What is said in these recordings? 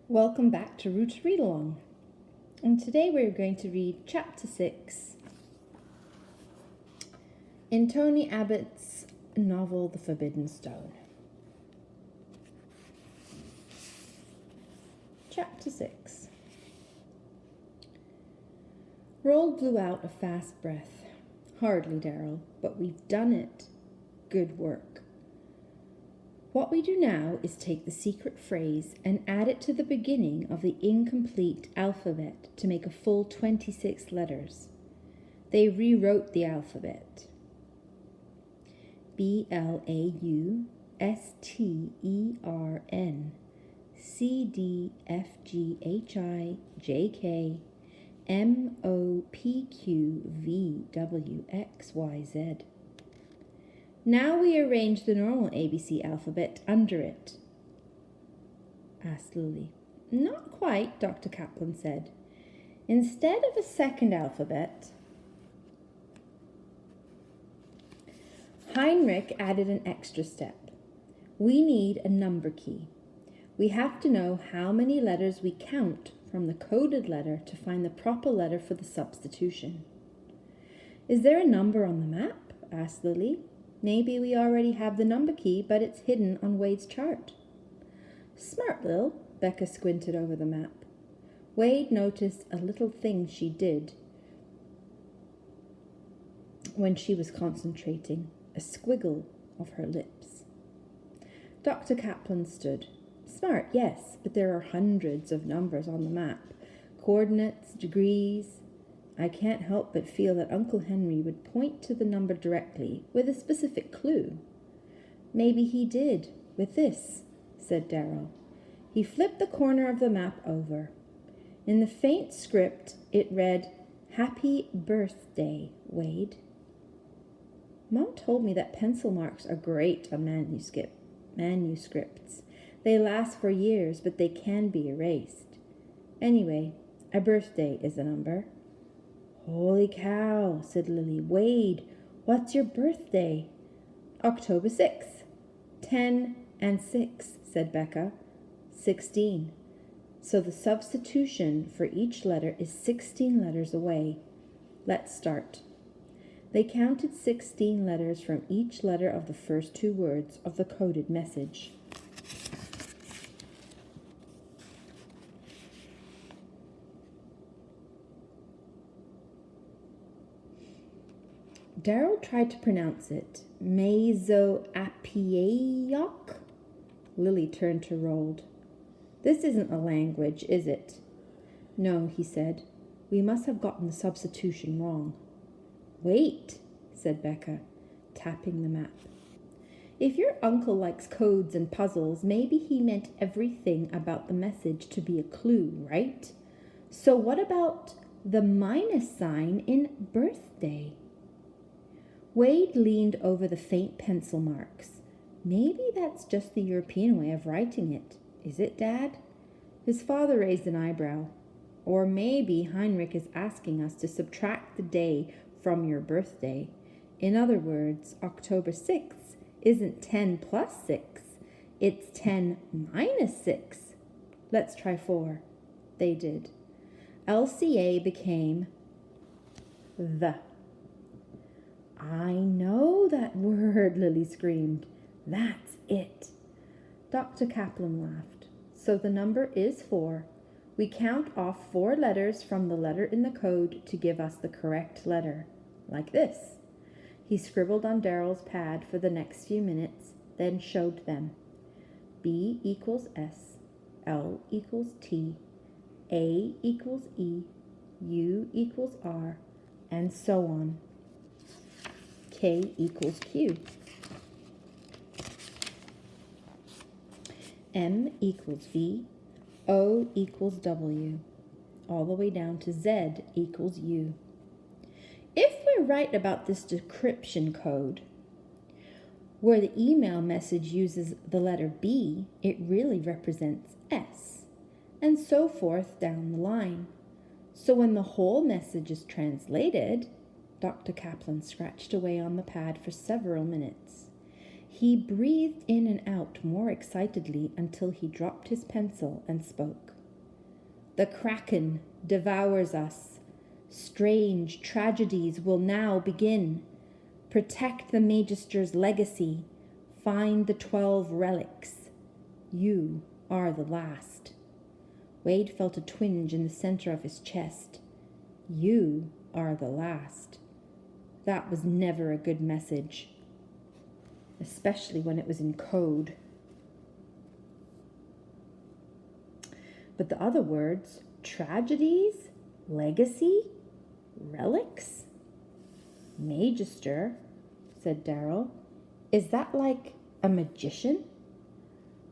Welcome back to Roots Read Along. And today we're going to read Chapter 6 in Tony Abbott's novel The Forbidden Stone. Chapter 6. Roald blew out a fast breath. Hardly, Darryl, but we've done it. Good work. What we do now is take the secret phrase and add it to the beginning of the incomplete alphabet to make a full 26 letters. They rewrote the alphabet. BLAUSTERN CDFGHIJK MOPQVWXYZ. Now we arrange the normal ABC alphabet under it, asked Lily. Not quite, Dr. Kaplan said. Instead of a second alphabet, Heinrich added an extra step. We need a number key. We have to know how many letters we count from the coded letter to find the proper letter for the substitution. Is there a number on the map? Asked Lily. Maybe we already have the number key, but it's hidden on Wade's chart. Smart, Lil. Becca squinted over the map. Wade noticed a little thing she did when she was concentrating, a squiggle of her lips. Dr. Kaplan stood. Smart, yes, but there are hundreds of numbers on the map. Coordinates, degrees. I can't help but feel that Uncle Henry would point to the number directly with a specific clue. Maybe he did, with this, said Darryl. He flipped the corner of the map over. In the faint script, it read, Happy Birthday, Wade. Mom told me that pencil marks are great on manuscripts. They last for years, but they can be erased. Anyway, a birthday is a number. Holy cow, said Lily. Wade, what's your birthday? October 6th. 10 and 6, said Becca. 16. So the substitution for each letter is 16 letters away. Let's start. They counted 16 letters from each letter of the first two words of the coded message. Darryl tried to pronounce it. Mesoapiaiok? Lily turned to Roald. This isn't a language, is it? No, he said. We must have gotten the substitution wrong. Wait, said Becca, tapping the map. If your uncle likes codes and puzzles, maybe he meant everything about the message to be a clue, right? So what about the minus sign in birthday? Wade leaned over the faint pencil marks. Maybe that's just the European way of writing it. Is it, Dad? His father raised an eyebrow. Or maybe Heinrich is asking us to subtract the day from your birthday. In other words, October 6th isn't 10 plus 6. It's 10 minus 6. Let's try 4. They did. LCA became the. I know that word, Lily screamed. That's it. Dr. Kaplan laughed. So the number is 4. We count off 4 letters from the letter in the code to give us the correct letter. Like this. He scribbled on Darryl's pad for the next few minutes, then showed them. B equals S, L equals T, A equals E, U equals R, and so on. K equals Q. M equals V, O equals W, all the way down to Z equals U. If we're right about this decryption code, where the email message uses the letter B, it really represents S, and so forth down the line. So when the whole message is translated, Dr. Kaplan scratched away on the pad for several minutes. He breathed in and out more excitedly until he dropped his pencil and spoke. The Kraken devours us. Strange tragedies will now begin. Protect the Magister's legacy. Find the 12 relics. You are the last. Wade felt a twinge in the center of his chest. You are the last. That was never a good message, especially when it was in code. But the other words, tragedies, legacy, relics, Magister, said Darryl. Is that like a magician?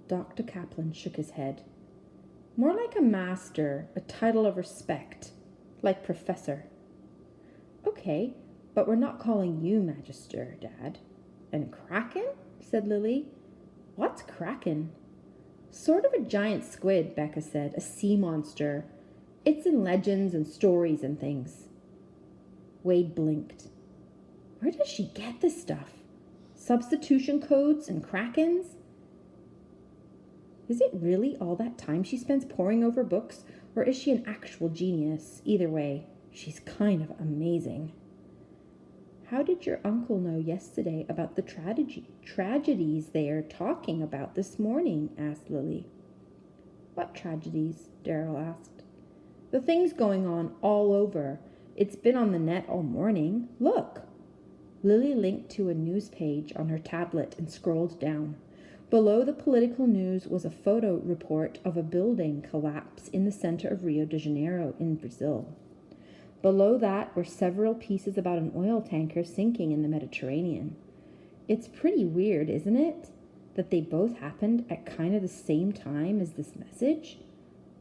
Dr. Kaplan shook his head. More like a master, a title of respect, like professor. Okay, but we're not calling you Magister, Dad. And Kraken? Said Lily. What's Kraken? Sort of a giant squid, Becca said, a sea monster. It's in legends and stories and things. Wade blinked. Where does she get this stuff? Substitution codes and Krakens? Is it really all that time she spends poring over books, or is she an actual genius? Either way, she's kind of amazing. How did your uncle know yesterday about the tragedies they are talking about this morning? Asked Lily. What tragedies? Darryl asked. The things going on all over. It's been on the net all morning. Look. Lily linked to a news page on her tablet and scrolled down. Below the political news was a photo report of a building collapse in the center of Rio de Janeiro in Brazil. Below that were several pieces about an oil tanker sinking in the Mediterranean. It's pretty weird, isn't it, that they both happened at kind of the same time as this message?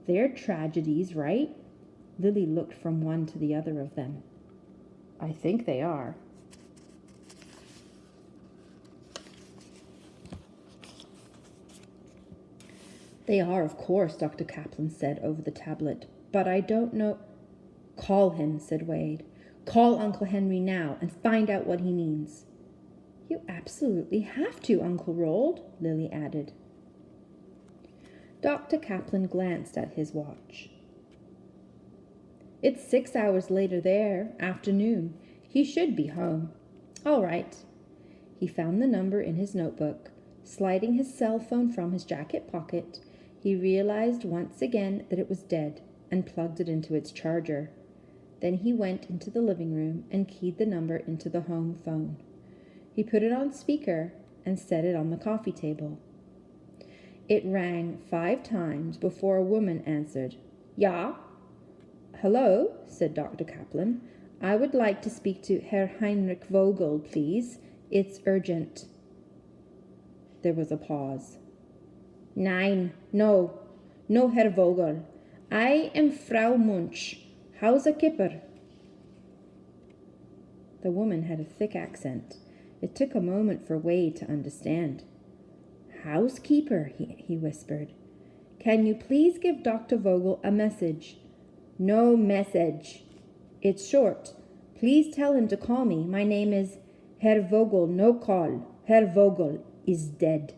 They're tragedies, right? Lily looked from one to the other of them. I think they are. They are, of course, Dr. Kaplan said over the tablet. But I don't know... Call him, said Wade. Call Uncle Henry now and find out what he means. You absolutely have to, Uncle Roald, Lily added. Dr. Kaplan glanced at his watch. It's 6 hours later there, afternoon. He should be home. All right. He found the number in his notebook. Sliding his cell phone from his jacket pocket, he realized once again that it was dead and plugged it into its charger. Then he went into the living room and keyed the number into the home phone. He put it on speaker and set it on the coffee table. It rang 5 times before a woman answered. Ja? Hello, said Dr. Kaplan. I would like to speak to Herr Heinrich Vogel, please. It's urgent. There was a pause. Nein, no Herr Vogel. I am Frau Munch. How's a kipper? The woman had a thick accent. It took a moment for Wade to understand. Housekeeper, he whispered. Can you please give Dr. Vogel a message? No message. It's short. Please tell him to call me. My name is Herr Vogel, no call. Herr Vogel is dead.